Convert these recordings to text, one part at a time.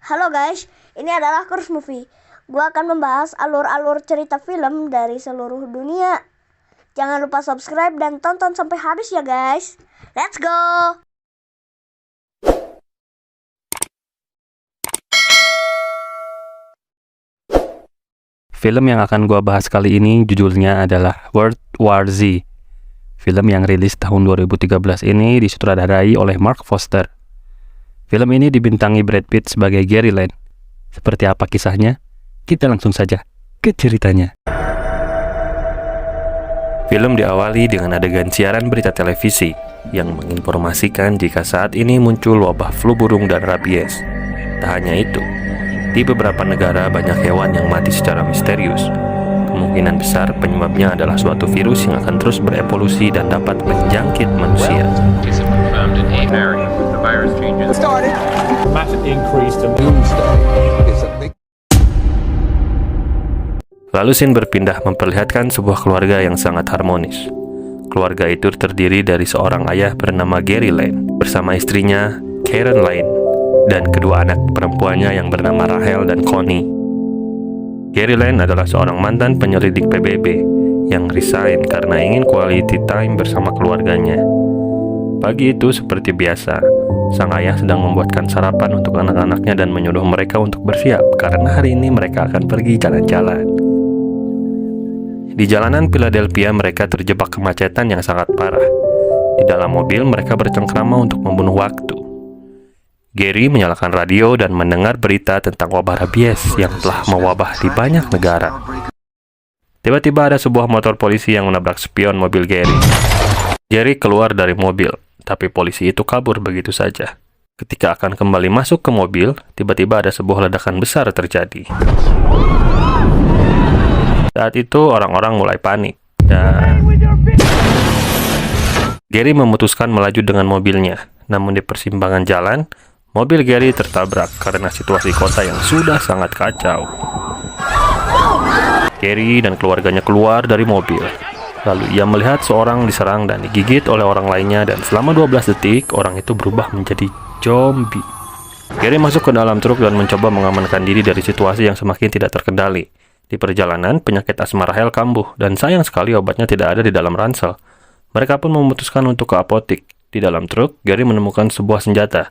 Halo guys, ini adalah Kurs Movie. Gua akan membahas alur-alur cerita film dari seluruh dunia. Jangan lupa subscribe dan tonton sampai habis ya guys. Let's go! Film yang akan gua bahas kali ini judulnya adalah World War Z. Film yang rilis tahun 2013 ini disutradarai oleh Mark Foster. Film ini dibintangi Brad Pitt sebagai Gary Land. Seperti apa kisahnya? Kita langsung saja ke ceritanya. Film diawali dengan adegan siaran berita televisi yang menginformasikan jika saat ini muncul wabah flu burung dan rabies. Tak hanya itu, di beberapa negara banyak hewan yang mati secara misterius. Kemungkinan besar penyebabnya adalah suatu virus yang akan terus berevolusi dan dapat menjangkit manusia. Lalu scene berpindah memperlihatkan sebuah keluarga yang sangat harmonis. Keluarga itu terdiri dari seorang ayah bernama Gary Lane bersama istrinya Karen Lane dan kedua anak perempuannya yang bernama Rachel dan Connie. Gary Lane adalah seorang mantan penyelidik PBB yang resign karena ingin quality time bersama keluarganya. Pagi itu seperti biasa, sang ayah sedang membuatkan sarapan untuk anak-anaknya dan menyuruh mereka untuk bersiap karena hari ini mereka akan pergi jalan-jalan. Di jalanan Philadelphia mereka terjebak kemacetan yang sangat parah. Di dalam mobil mereka bercengkrama untuk membunuh waktu. Gary menyalakan radio dan mendengar berita tentang wabah rabies yang telah mewabah di banyak negara. Tiba-tiba ada sebuah motor polisi yang menabrak spion mobil Gary. Gary keluar dari mobil, tapi polisi itu kabur begitu saja. Ketika akan kembali masuk ke mobil, tiba-tiba ada sebuah ledakan besar terjadi. Saat itu orang-orang mulai panik dan Gary memutuskan melaju dengan mobilnya. Namun di persimpangan jalan, mobil Gary tertabrak karena situasi kota yang sudah sangat kacau. Gary dan keluarganya keluar dari mobil. Lalu ia melihat seorang diserang dan digigit oleh orang lainnya dan selama 12 detik orang itu berubah menjadi zombie. Gary masuk ke dalam truk dan mencoba mengamankan diri dari situasi yang semakin tidak terkendali. Di perjalanan, penyakit asma Rachel kambuh dan sayang sekali obatnya tidak ada di dalam ransel. Mereka pun memutuskan untuk ke apotik. Di dalam truk, Gary menemukan sebuah senjata.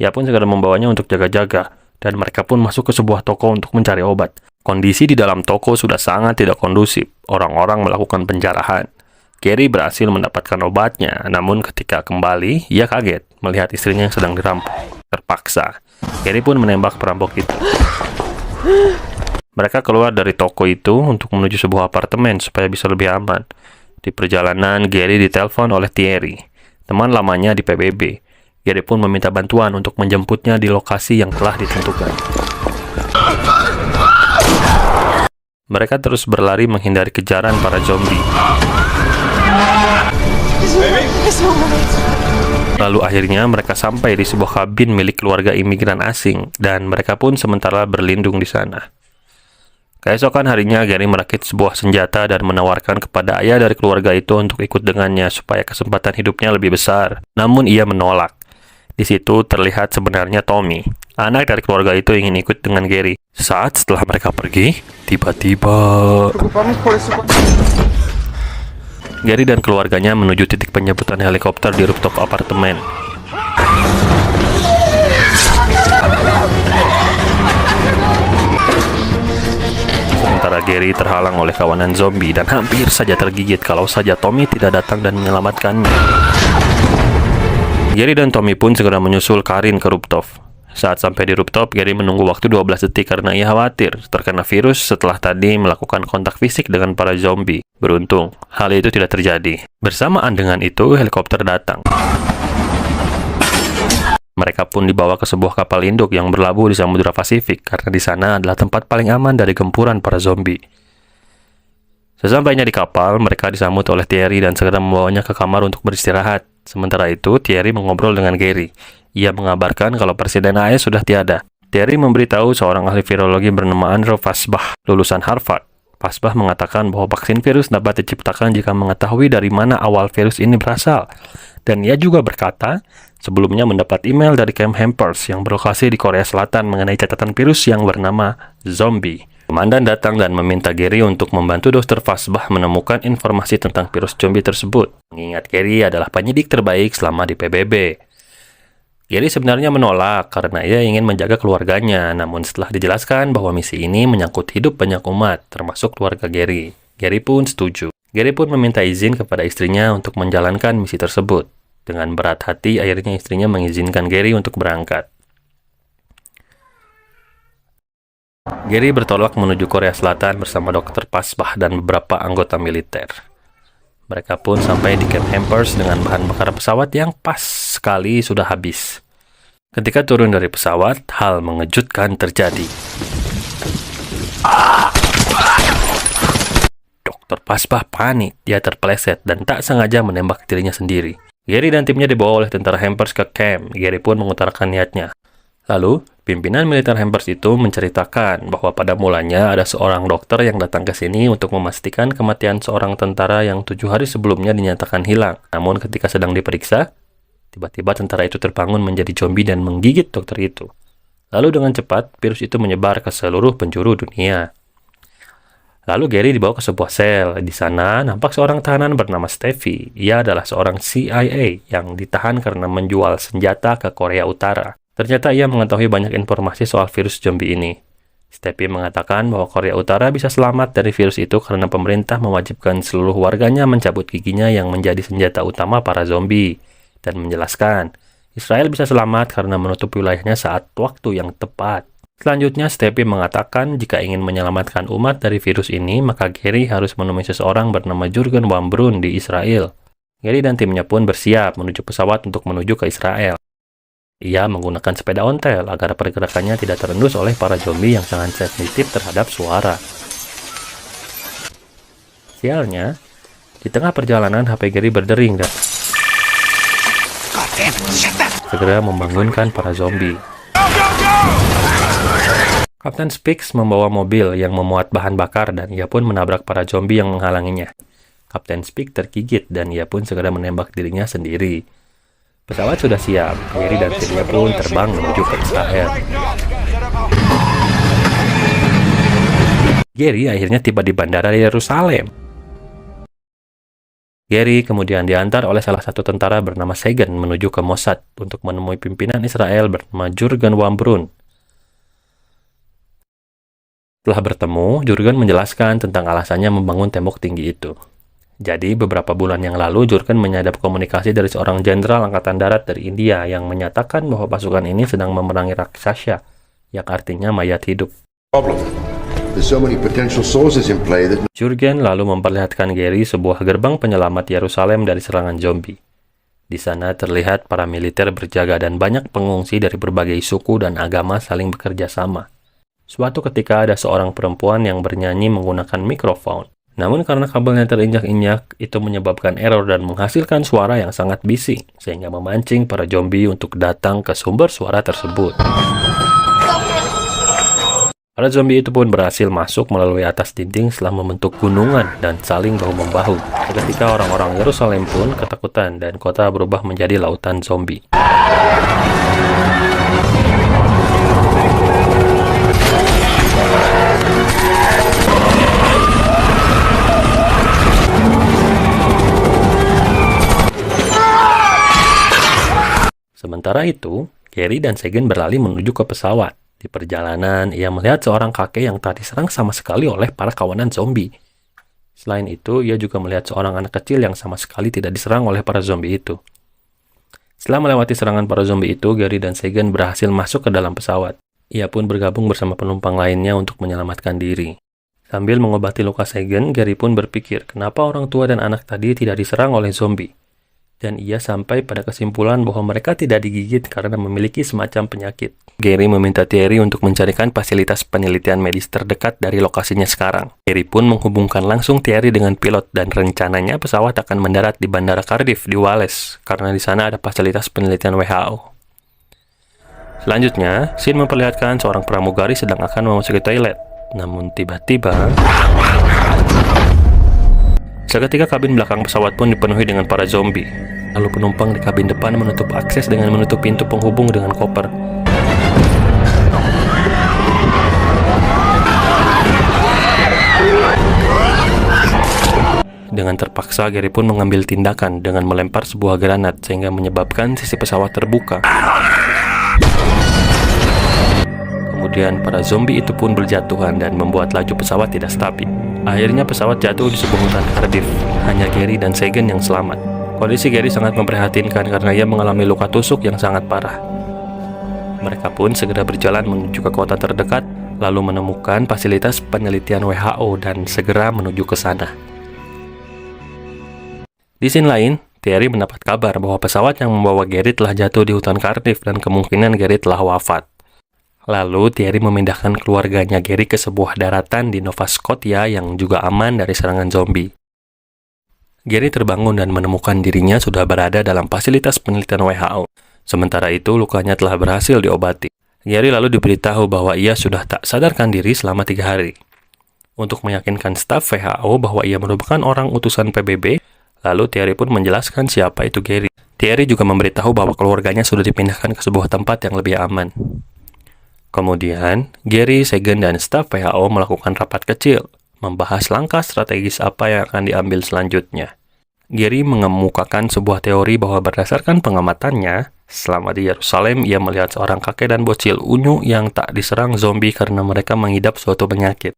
Ia pun segera membawanya untuk jaga-jaga, dan mereka pun masuk ke sebuah toko untuk mencari obat. Kondisi di dalam toko sudah sangat tidak kondusif. Orang-orang melakukan penjarahan. Gary berhasil mendapatkan obatnya, namun ketika kembali, ia kaget melihat istrinya yang sedang dirampok. Terpaksa, Gary pun menembak perampok itu. Mereka keluar dari toko itu untuk menuju sebuah apartemen supaya bisa lebih aman. Di perjalanan, Gary ditelepon oleh Thierry, teman lamanya di PBB. Gary pun meminta bantuan untuk menjemputnya di lokasi yang telah ditentukan. Mereka terus berlari menghindari kejaran para zombie. Lalu akhirnya mereka sampai di sebuah kabin milik keluarga imigran asing dan mereka pun sementara berlindung di sana. Keesokan harinya, Gary merakit sebuah senjata dan menawarkan kepada ayah dari keluarga itu untuk ikut dengannya supaya kesempatan hidupnya lebih besar. Namun ia menolak. Di situ terlihat sebenarnya Tommy, anak dari keluarga itu ingin ikut dengan Gary. Saat setelah mereka pergi, tiba-tiba Gary dan keluarganya menuju titik penjemputan helikopter di rooftop apartemen. Sementara Gary terhalang oleh kawanan zombie dan hampir saja tergigit kalau saja Tommy tidak datang dan menyelamatkannya. Gary dan Tommy pun segera menyusul Karin ke rooftop. Saat sampai di rooftop, Gary menunggu waktu 12 detik karena ia khawatir terkena virus setelah tadi melakukan kontak fisik dengan para zombie. Beruntung, hal itu tidak terjadi. Bersamaan dengan itu, helikopter datang. Mereka pun dibawa ke sebuah kapal induk yang berlabuh di Samudra Pasifik karena di sana adalah tempat paling aman dari gempuran para zombie. Sesampainya di kapal, mereka disambut oleh Thierry dan segera membawanya ke kamar untuk beristirahat. Sementara itu, Thierry mengobrol dengan Gary. Ia mengabarkan kalau Presiden AS sudah tiada. Thierry memberitahu seorang ahli virologi bernama Andrew Fasbach, lulusan Harvard. Fasbach mengatakan bahwa vaksin virus dapat diciptakan jika mengetahui dari mana awal virus ini berasal. Dan ia juga berkata, sebelumnya mendapat email dari Camp Hampers yang berlokasi di Korea Selatan mengenai catatan virus yang bernama zombie. Komandan datang dan meminta Gary untuk membantu Dr. Fasbah menemukan informasi tentang virus zombie tersebut. Mengingat Gary adalah penyidik terbaik selama di PBB. Gary sebenarnya menolak karena ia ingin menjaga keluarganya, namun setelah dijelaskan bahwa misi ini menyangkut hidup banyak umat, termasuk keluarga Gary, Gary pun setuju. Gary pun meminta izin kepada istrinya untuk menjalankan misi tersebut. Dengan berat hati, akhirnya istrinya mengizinkan Gary untuk berangkat. Gary bertolak menuju Korea Selatan bersama Dr. Fasbah dan beberapa anggota militer. Mereka pun sampai di Camp Hampers dengan bahan bakar pesawat yang pas sekali sudah habis. Ketika turun dari pesawat, hal mengejutkan terjadi. Dr. Fasbah panik, dia terpeleset dan tak sengaja menembak dirinya sendiri. Gary dan timnya dibawa oleh tentara Hampers ke camp. Gary pun mengutarakan niatnya. Lalu, pimpinan militer Hampers itu menceritakan bahwa pada mulanya ada seorang dokter yang datang ke sini untuk memastikan kematian seorang tentara yang 7 hari sebelumnya dinyatakan hilang. Namun ketika sedang diperiksa, tiba-tiba tentara itu terbangun menjadi zombie dan menggigit dokter itu. Lalu dengan cepat, virus itu menyebar ke seluruh penjuru dunia. Lalu Gary dibawa ke sebuah sel. Di sana nampak seorang tahanan bernama Steffi. Ia adalah seorang CIA yang ditahan karena menjual senjata ke Korea Utara. Ternyata ia mengetahui banyak informasi soal virus zombie ini. Steffi mengatakan bahwa Korea Utara bisa selamat dari virus itu karena pemerintah mewajibkan seluruh warganya mencabut giginya yang menjadi senjata utama para zombie. Dan menjelaskan, Israel bisa selamat karena menutup wilayahnya saat waktu yang tepat. Selanjutnya, Steffi mengatakan jika ingin menyelamatkan umat dari virus ini, maka Gary harus menemui seseorang bernama Jurgen Wambrun di Israel. Gary dan timnya pun bersiap menuju pesawat untuk menuju ke Israel. Ia menggunakan sepeda ontel agar pergerakannya tidak terendus oleh para zombie yang sangat sensitif terhadap suara. Sialnya, di tengah perjalanan HP Gary berdering dan segera membangunkan para zombie. Kapten Speaks membawa mobil yang memuat bahan bakar dan ia pun menabrak para zombie yang menghalanginya. Kapten Speaks tergigit dan ia pun segera menembak dirinya sendiri. Pesawat sudah siap, Gary dan timnya pun terbang menuju ke Israel. Gary akhirnya tiba di bandara Yerusalem. Gary kemudian diantar oleh salah satu tentara bernama Sagan menuju ke Mossad untuk menemui pimpinan Israel bernama Jurgen Wambrun. Setelah bertemu, Jurgen menjelaskan tentang alasannya membangun tembok tinggi itu. Jadi, beberapa bulan yang lalu, Jurgen menyadap komunikasi dari seorang jenderal angkatan darat dari India yang menyatakan bahwa pasukan ini sedang memerangi raksasa, yang artinya mayat hidup. Jurgen lalu memperlihatkan Gary sebuah gerbang penyelamat Yerusalem dari serangan zombie. Di sana terlihat para militer berjaga dan banyak pengungsi dari berbagai suku dan agama saling bekerja sama. Suatu ketika ada seorang perempuan yang bernyanyi menggunakan mikrofon. Namun karena kabelnya terinjak-injak, itu menyebabkan error dan menghasilkan suara yang sangat bising, sehingga memancing para zombie untuk datang ke sumber suara tersebut. Para zombie itu pun berhasil masuk melalui atas dinding setelah membentuk gunungan dan saling bahu-membahu. Seketika orang-orang Yerusalem pun ketakutan dan kota berubah menjadi lautan zombie. Sementara itu, Gary dan Sagan berlari menuju ke pesawat. Di perjalanan, ia melihat seorang kakek yang tak diserang sama sekali oleh para kawanan zombie. Selain itu, ia juga melihat seorang anak kecil yang sama sekali tidak diserang oleh para zombie itu. Setelah melewati serangan para zombie itu, Gary dan Sagan berhasil masuk ke dalam pesawat. Ia pun bergabung bersama penumpang lainnya untuk menyelamatkan diri. Sambil mengobati luka Sagan, Gary pun berpikir kenapa orang tua dan anak tadi tidak diserang oleh zombie. Dan ia sampai pada kesimpulan bahwa mereka tidak digigit karena memiliki semacam penyakit. Gary meminta Thierry untuk mencarikan fasilitas penelitian medis terdekat dari lokasinya sekarang. Gary pun menghubungkan langsung Thierry dengan pilot dan rencananya pesawat akan mendarat di Bandara Cardiff di Wales karena di sana ada fasilitas penelitian WHO. Selanjutnya, scene memperlihatkan seorang pramugari sedang akan memasuki toilet. Namun tiba-tiba, seketika kabin belakang pesawat pun dipenuhi dengan para zombie. Lalu penumpang di kabin depan menutup akses dengan menutup pintu penghubung dengan koper. Dengan terpaksa, Gary pun mengambil tindakan dengan melempar sebuah granat sehingga menyebabkan sisi pesawat terbuka. Kemudian para zombie itu pun berjatuhan dan membuat laju pesawat tidak stabil. Akhirnya pesawat jatuh di sebuah hutan Cardiff. Hanya Gary dan Sagan yang selamat. Kondisi Gary sangat memprihatinkan karena ia mengalami luka tusuk yang sangat parah. Mereka pun segera berjalan menuju ke kota terdekat, lalu menemukan fasilitas penelitian WHO dan segera menuju ke sana. Di scene lain, Thierry mendapat kabar bahwa pesawat yang membawa Gary telah jatuh di hutan Cardiff dan kemungkinan Gary telah wafat. Lalu Thierry memindahkan keluarganya Gary ke sebuah daratan di Nova Scotia yang juga aman dari serangan zombie. Gary terbangun dan menemukan dirinya sudah berada dalam fasilitas penelitian WHO. Sementara itu, lukanya telah berhasil diobati. Gary lalu diberitahu bahwa ia sudah tak sadarkan diri selama 3 hari. Untuk meyakinkan staf WHO bahwa ia merupakan orang utusan PBB, lalu Thierry pun menjelaskan siapa itu Gary. Thierry juga memberitahu bahwa keluarganya sudah dipindahkan ke sebuah tempat yang lebih aman. Kemudian, Gary, Sagan, dan staf WHO melakukan rapat kecil, membahas langkah strategis apa yang akan diambil selanjutnya. Gary mengemukakan sebuah teori bahwa berdasarkan pengamatannya, selama di Yerusalem ia melihat seorang kakek dan bocil unyu yang tak diserang zombie karena mereka mengidap suatu penyakit.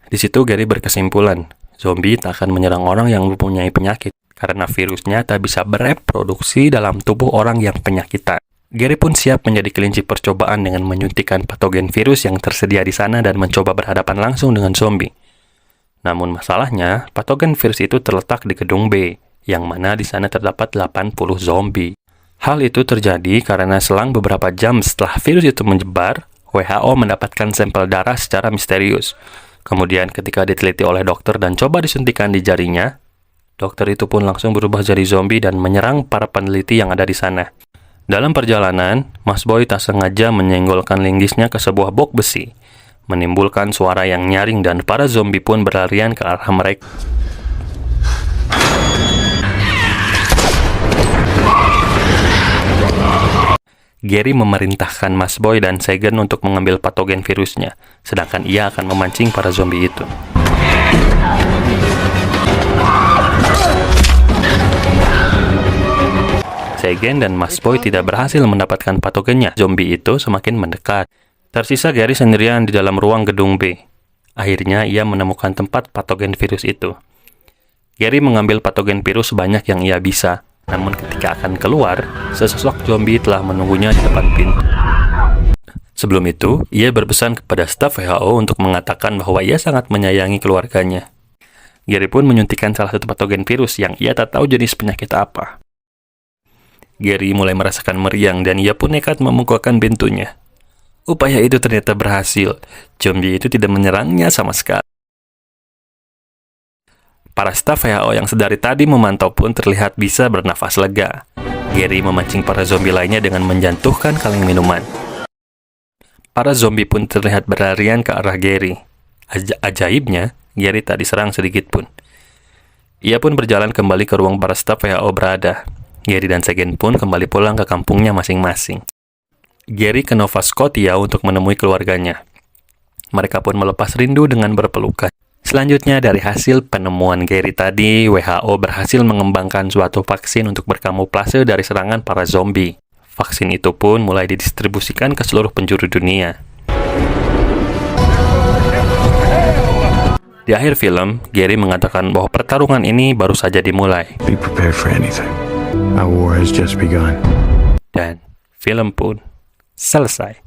Di situ Gary berkesimpulan, zombie tak akan menyerang orang yang mempunyai penyakit, karena virusnya tak bisa bereproduksi dalam tubuh orang yang penyakitan. Gary pun siap menjadi kelinci percobaan dengan menyuntikkan patogen virus yang tersedia di sana dan mencoba berhadapan langsung dengan zombie. Namun masalahnya, patogen virus itu terletak di gedung B, yang mana di sana terdapat 80 zombie. Hal itu terjadi karena selang beberapa jam setelah virus itu menyebar, WHO mendapatkan sampel darah secara misterius. Kemudian ketika diteliti oleh dokter dan coba disuntikan di jarinya, dokter itu pun langsung berubah jadi zombie dan menyerang para peneliti yang ada di sana. Dalam perjalanan, Mas Boy tak sengaja menyenggolkan linggisnya ke sebuah box besi, menimbulkan suara yang nyaring dan para zombie pun berlarian ke arah mereka. Gary memerintahkan Mas Boy dan Sagan untuk mengambil patogen virusnya, sedangkan ia akan memancing para zombie itu. Sagan dan Mas Boy tidak berhasil mendapatkan patogennya. Zombie itu semakin mendekat. Tersisa Gary sendirian di dalam ruang gedung B. Akhirnya ia menemukan tempat patogen virus itu. Gary mengambil patogen virus sebanyak yang ia bisa. Namun ketika akan keluar, sesosok zombie telah menunggunya di depan pintu. Sebelum itu, ia berpesan kepada staf WHO untuk mengatakan bahwa ia sangat menyayangi keluarganya. Gary pun menyuntikkan salah satu patogen virus yang ia tak tahu jenis penyakit apa. Gary mulai merasakan meriang dan ia pun nekat membukakan pintunya. Upaya itu ternyata berhasil. Zombie itu tidak menyerangnya sama sekali. Para staf WHO yang sedari tadi memantau pun terlihat bisa bernafas lega. Gary memancing para zombie lainnya dengan menjatuhkan kaleng minuman. Para zombie pun terlihat berlarian ke arah Gary. Ajaibnya, Gary tak diserang sedikit pun. Ia pun berjalan kembali ke ruang para staf WHO berada. Gary dan Sagan pun kembali pulang ke kampungnya masing-masing. Gary ke Nova Scotia untuk menemui keluarganya. Mereka pun melepas rindu dengan berpelukan. Selanjutnya, dari hasil penemuan Gary tadi, WHO berhasil mengembangkan suatu vaksin untuk berkamuflase dari serangan para zombie. Vaksin itu pun mulai didistribusikan ke seluruh penjuru dunia. Di akhir film, Gary mengatakan bahwa pertarungan ini baru saja dimulai. Be prepared for anything. Our war has just begun. Dan film pun selesai.